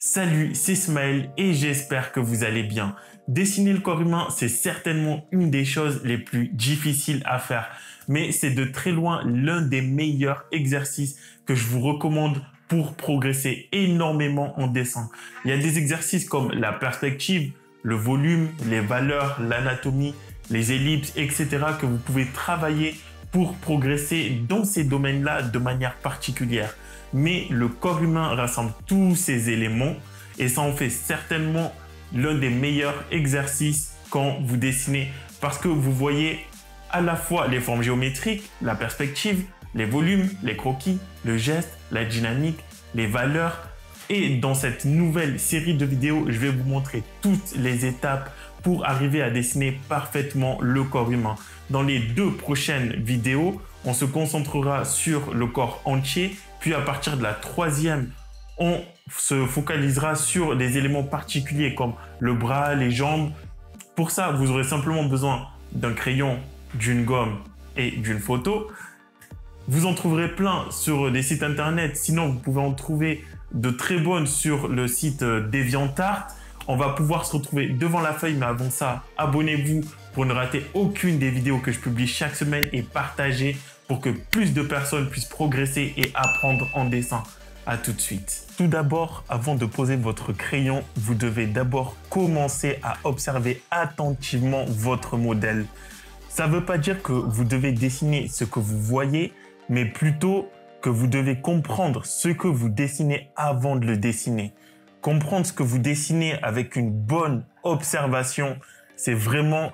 Salut, c'est Smaël et j'espère que vous allez bien. Dessiner le corps humain, c'est certainement une des choses les plus difficiles à faire, mais c'est de très loin l'un des meilleurs exercices que je vous recommande pour progresser énormément en dessin. Il y a des exercices comme la perspective, le volume, les valeurs, l'anatomie, les ellipses, etc. que vous pouvez travailler pour progresser dans ces domaines-là de manière particulière. Mais le corps humain rassemble tous ces éléments et ça en fait certainement l'un des meilleurs exercices quand vous dessinez parce que vous voyez à la fois les formes géométriques, la perspective, les volumes, les croquis, le geste, la dynamique, les valeurs. Et dans cette nouvelle série de vidéos, je vais vous montrer toutes les étapes pour arriver à dessiner parfaitement le corps humain. Dans les deux prochaines vidéos, on se concentrera sur le corps entier, puis à partir de la troisième, on se focalisera sur des éléments particuliers comme le bras, les jambes. Pour ça, vous aurez simplement besoin d'un crayon, d'une gomme et d'une photo. Vous en trouverez plein sur des sites internet, sinon vous pouvez en trouver de très bonnes sur le site DeviantArt. On va pouvoir se retrouver devant la feuille, mais avant ça, abonnez-vous pour ne rater aucune des vidéos que je publie chaque semaine et partagez pour que plus de personnes puissent progresser et apprendre en dessin. À tout de suite. Tout d'abord, avant de poser votre crayon, vous devez d'abord commencer à observer attentivement votre modèle. Ça ne veut pas dire que vous devez dessiner ce que vous voyez, mais plutôt que vous devez comprendre ce que vous dessinez avant de le dessiner. Comprendre ce que vous dessinez avec une bonne observation, c'est vraiment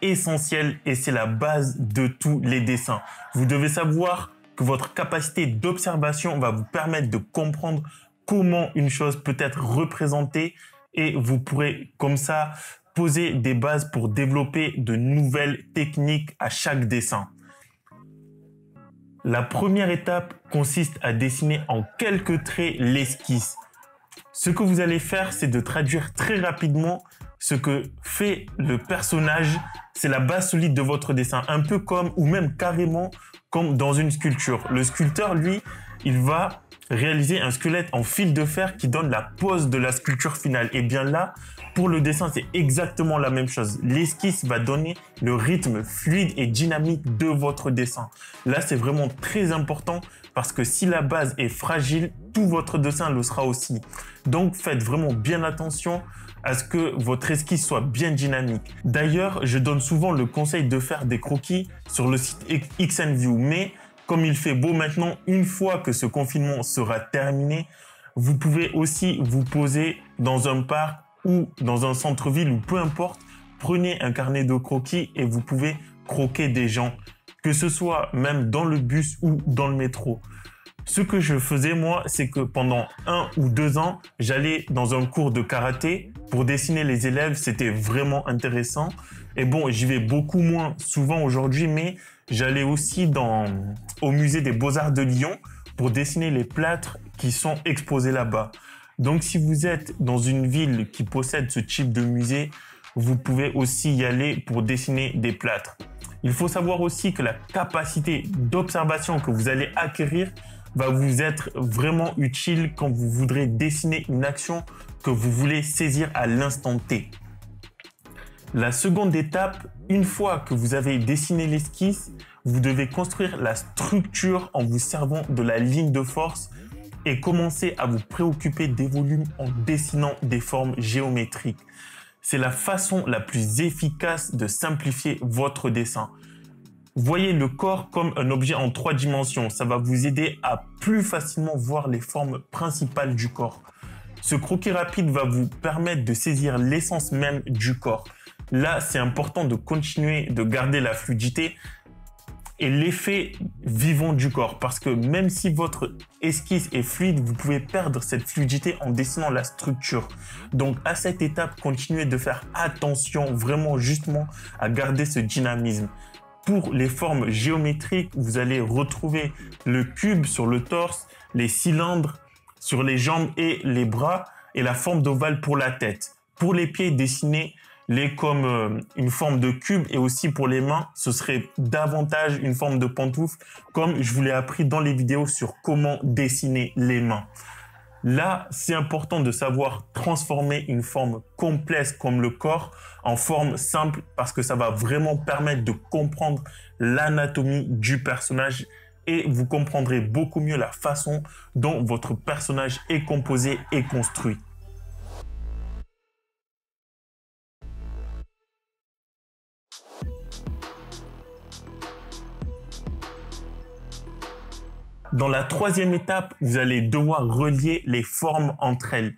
essentiel et c'est la base de tous les dessins. Vous devez savoir que votre capacité d'observation va vous permettre de comprendre comment une chose peut être représentée et vous pourrez comme ça poser des bases pour développer de nouvelles techniques à chaque dessin. La première étape consiste à dessiner en quelques traits l'esquisse. Ce que vous allez faire, c'est de traduire très rapidement ce que fait le personnage. C'est la base solide de votre dessin, un peu comme ou même carrément comme dans une sculpture. Le sculpteur, lui, il va réaliser un squelette en fil de fer qui donne la pose de la sculpture finale. Et bien là, pour le dessin, c'est exactement la même chose. L'esquisse va donner le rythme fluide et dynamique de votre dessin. Là, c'est vraiment très important parce que si la base est fragile, tout votre dessin le sera aussi. Donc, faites vraiment bien attention à ce que votre esquisse soit bien dynamique. D'ailleurs, je donne souvent le conseil de faire des croquis sur le site XNView, mais comme il fait beau maintenant, une fois que ce confinement sera terminé, vous pouvez aussi vous poser dans un parc ou dans un centre-ville ou peu importe, prenez un carnet de croquis et vous pouvez croquer des gens, que ce soit même dans le bus ou dans le métro. Ce que je faisais moi, c'est que pendant 1 ou 2 ans, j'allais dans un cours de karaté pour dessiner les élèves. C'était vraiment intéressant. Et bon, j'y vais beaucoup moins souvent aujourd'hui, mais j'allais aussi au musée des Beaux-Arts de Lyon pour dessiner les plâtres qui sont exposés là-bas. Donc, si vous êtes dans une ville qui possède ce type de musée, vous pouvez aussi y aller pour dessiner des plâtres. Il faut savoir aussi que la capacité d'observation que vous allez acquérir va vous être vraiment utile quand vous voudrez dessiner une action que vous voulez saisir à l'instant T. La seconde étape, une fois que vous avez dessiné l'esquisse, vous devez construire la structure en vous servant de la ligne de force et commencer à vous préoccuper des volumes en dessinant des formes géométriques. C'est la façon la plus efficace de simplifier votre dessin. Voyez le corps comme un objet en 3 dimensions. Ça va vous aider à plus facilement voir les formes principales du corps. Ce croquis rapide va vous permettre de saisir l'essence même du corps. Là, c'est important de continuer de garder la fluidité et l'effet vivant du corps. Parce que même si votre esquisse est fluide, vous pouvez perdre cette fluidité en dessinant la structure. Donc, à cette étape, continuez de faire attention vraiment justement à garder ce dynamisme. Pour les formes géométriques, vous allez retrouver le cube sur le torse, les cylindres sur les jambes et les bras et la forme d'ovale pour la tête. Pour les pieds, dessinez-les comme une forme de cube et aussi pour les mains, ce serait davantage une forme de pantoufle comme je vous l'ai appris dans les vidéos sur comment dessiner les mains. Là, c'est important de savoir transformer une forme complexe comme le corps en forme simple parce que ça va vraiment permettre de comprendre l'anatomie du personnage et vous comprendrez beaucoup mieux la façon dont votre personnage est composé et construit. Dans la troisième étape, vous allez devoir relier les formes entre elles.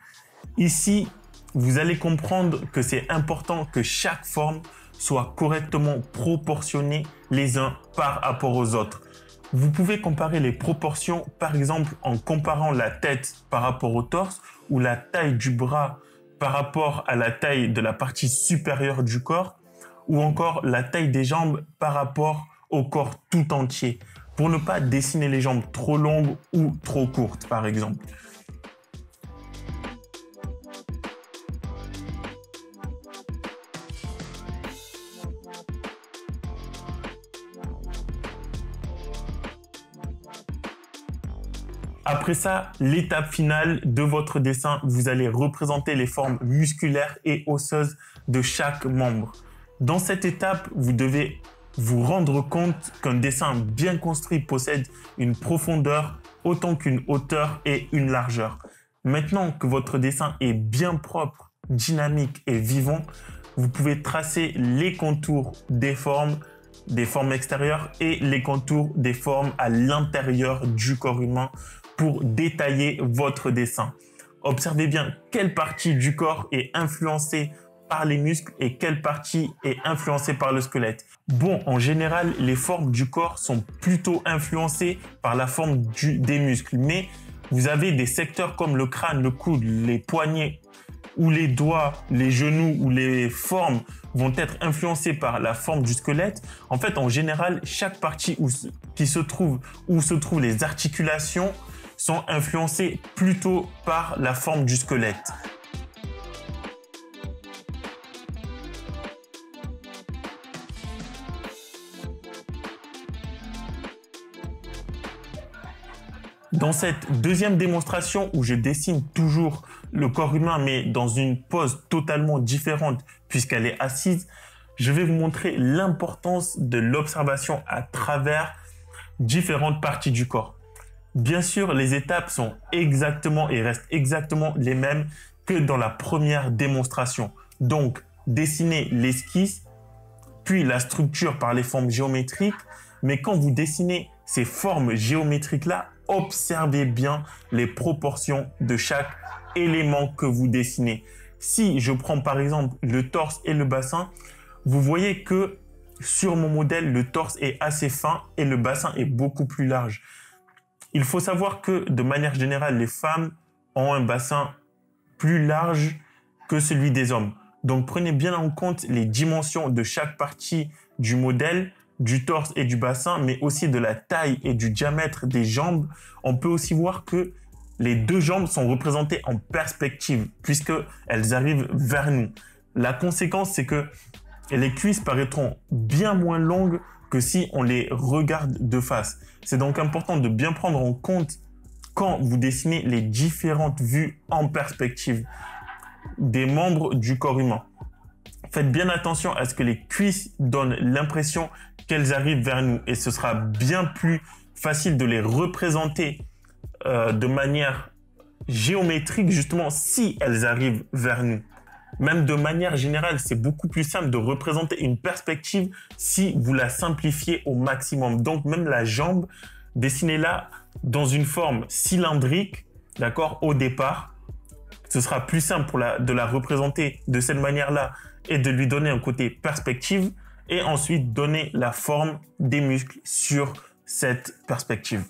Ici, vous allez comprendre que c'est important que chaque forme soit correctement proportionnée les uns par rapport aux autres. Vous pouvez comparer les proportions, par exemple, en comparant la tête par rapport au torse ou la taille du bras par rapport à la taille de la partie supérieure du corps ou encore la taille des jambes par rapport au corps tout entier pour ne pas dessiner les jambes trop longues ou trop courtes, par exemple. Après ça, l'étape finale de votre dessin, vous allez représenter les formes musculaires et osseuses de chaque membre. Dans cette étape, vous devez vous rendre compte qu'un dessin bien construit possède une profondeur autant qu'une hauteur et une largeur. Maintenant que votre dessin est bien propre, dynamique et vivant, vous pouvez tracer les contours des formes extérieures et les contours des formes à l'intérieur du corps humain pour détailler votre dessin. Observez bien quelle partie du corps est influencée par les muscles et quelle partie est influencée par le squelette. Bon, en général, les formes du corps sont plutôt influencées par la forme des muscles, mais vous avez des secteurs comme le crâne, le coude, les poignets ou les doigts, les genoux ou les formes vont être influencées par la forme du squelette. En fait, en général, chaque partie où se trouvent les articulations sont influencées plutôt par la forme du squelette. Dans cette deuxième démonstration où je dessine toujours le corps humain mais dans une pose totalement différente puisqu'elle est assise, je vais vous montrer l'importance de l'observation à travers différentes parties du corps. Bien sûr, les étapes sont exactement et restent exactement les mêmes que dans la première démonstration. Donc, dessiner l'esquisse, puis la structure par les formes géométriques. Mais quand vous dessinez ces formes géométriques-là, observez bien les proportions de chaque élément que vous dessinez. Si je prends par exemple le torse et le bassin, vous voyez que sur mon modèle, le torse est assez fin et le bassin est beaucoup plus large. Il faut savoir que de manière générale, les femmes ont un bassin plus large que celui des hommes. Donc prenez bien en compte les dimensions de chaque partie du modèle, du torse et du bassin, mais aussi de la taille et du diamètre des jambes. On peut aussi voir que les deux jambes sont représentées en perspective puisqu'elles arrivent vers nous. La conséquence, c'est que les cuisses paraîtront bien moins longues que si on les regarde de face. C'est donc important de bien prendre en compte quand vous dessinez les différentes vues en perspective des membres du corps humain. Faites bien attention à ce que les cuisses donnent l'impression qu'elles arrivent vers nous et ce sera bien plus facile de les représenter de manière géométrique justement si elles arrivent vers nous. Même de manière générale, c'est beaucoup plus simple de représenter une perspective si vous la simplifiez au maximum. Donc même la jambe, dessinez-la dans une forme cylindrique, d'accord, au départ. Ce sera plus simple de la représenter de cette manière-là et de lui donner un côté perspective et ensuite donner la forme des muscles sur cette perspective.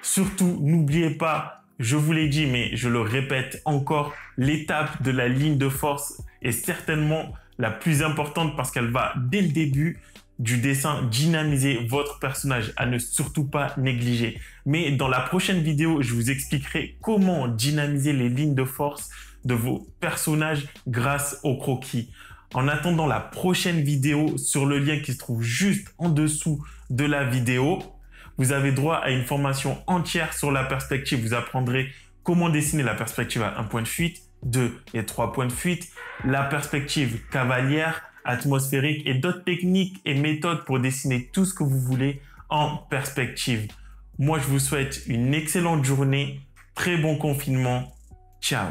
Surtout, n'oubliez pas, je vous l'ai dit, mais je le répète encore, l'étape de la ligne de force est certainement la plus importante parce qu'elle va, dès le début du dessin, dynamiser votre personnage, à ne surtout pas négliger. Mais dans la prochaine vidéo, je vous expliquerai comment dynamiser les lignes de force de vos personnages grâce au croquis. En attendant la prochaine vidéo sur le lien qui se trouve juste en dessous de la vidéo, vous avez droit à une formation entière sur la perspective. Vous apprendrez comment dessiner la perspective à un point de fuite, 2 et 3 points de fuite, la perspective cavalière, atmosphérique et d'autres techniques et méthodes pour dessiner tout ce que vous voulez en perspective. Moi, je vous souhaite une excellente journée, très bon confinement. Ciao!